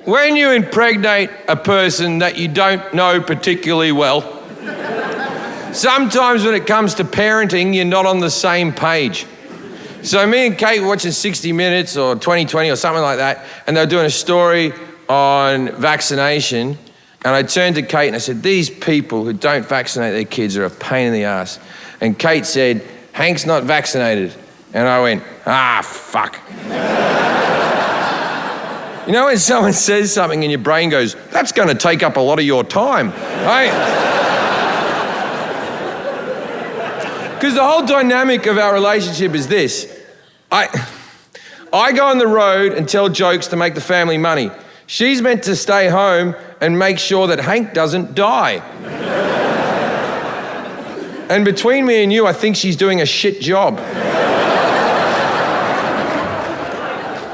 when you impregnate a person that you don't know particularly well, sometimes when it comes to parenting, you're not on the same page. So me and Kate were watching 60 Minutes or 2020 or something like that, and they were doing a story on vaccination, and I turned to Kate and I said, these people who don't vaccinate their kids are a pain in the ass. And Kate said, Hank's not vaccinated. And I went, fuck. You know when someone says something and your brain goes, that's going to take up a lot of your time, right? Because the whole dynamic of our relationship is this. I go on the road and tell jokes to make the family money. She's meant to stay home and make sure that Hank doesn't die. And between me and you, I think she's doing a shit job.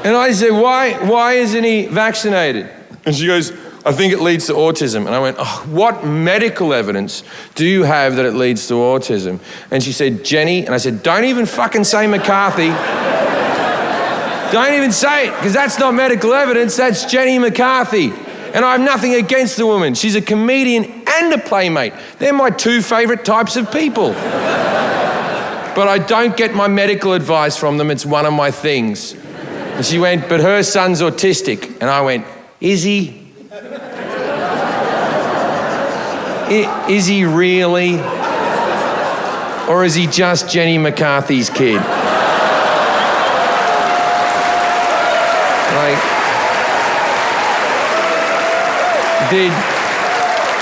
And I said, why isn't he vaccinated? And she goes, I think it leads to autism. And I went, what medical evidence do you have that it leads to autism? And she said, Jenny. And I said, don't even fucking say McCarthy. Don't even say it, because that's not medical evidence, that's Jenny McCarthy. And I have nothing against the woman. She's a comedian and a playmate. They're my two favourite types of people. But I don't get my medical advice from them, it's one of my things. And she went, but her son's autistic. And I went, is he? Is he really? Or is he just Jenny McCarthy's kid?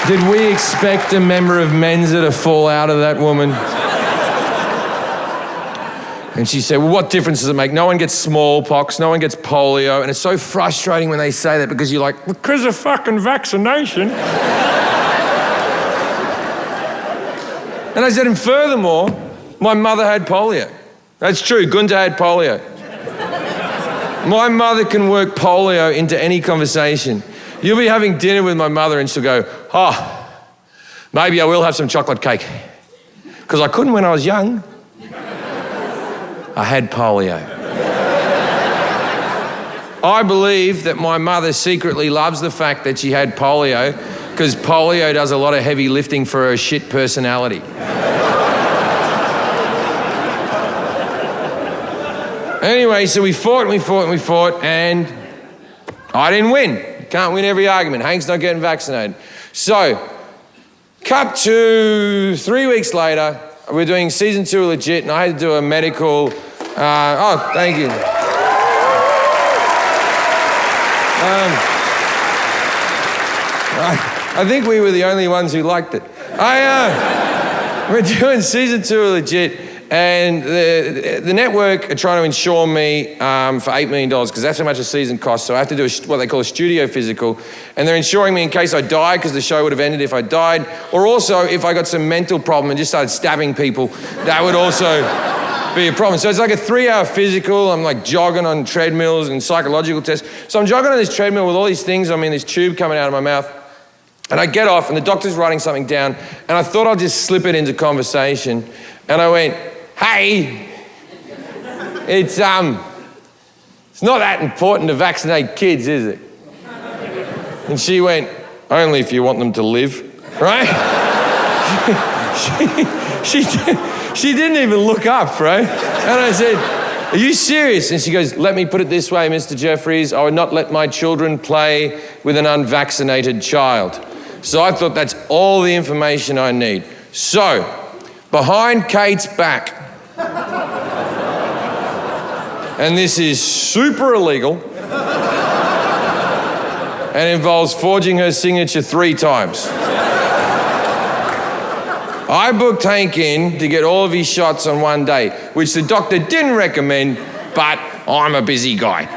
Did we expect a member of Mensa to fall out of that woman? And she said, well, what difference does it make? No one gets smallpox, no one gets polio, and it's so frustrating when they say that because you're like, because of fucking vaccination. And I said, and furthermore, my mother had polio. That's true, Gunter had polio. My mother can work polio into any conversation. You'll be having dinner with my mother and she'll go, maybe I will have some chocolate cake. Because I couldn't when I was young. I had polio. I believe that my mother secretly loves the fact that she had polio because polio does a lot of heavy lifting for her shit personality. Anyway, so we fought, and I didn't win. Can't win every argument. Hank's not getting vaccinated. So, cut to 3 weeks later, we're doing season 2 legit, and I had to do a medical... thank you. I think we were the only ones who liked it. We're doing season 2 legit, and the network are trying to insure me for $8 million because that's how much a season costs. So I have to do what they call a studio physical, and they're insuring me in case I die because the show would have ended if I died, or also if I got some mental problem and just started stabbing people, that would also be a problem. So it's like a 3-hour physical. I'm like jogging on treadmills and psychological tests. So I'm jogging on this treadmill with all these things on me and this tube coming out of my mouth. And I get off and the doctor's writing something down and I thought I'll just slip it into conversation. And I went, hey, it's not that important to vaccinate kids, is it? And she went, only if you want them to live, right? She didn't even look up, right? And I said, are you serious? And she goes, let me put it this way, Mr. Jefferies, I would not let my children play with an unvaccinated child. So I thought that's all the information I need. So, behind Kate's back, and this is super illegal, and involves forging her signature 3 times. I booked Hank in to get all of his shots on one day, which the doctor didn't recommend, but I'm a busy guy.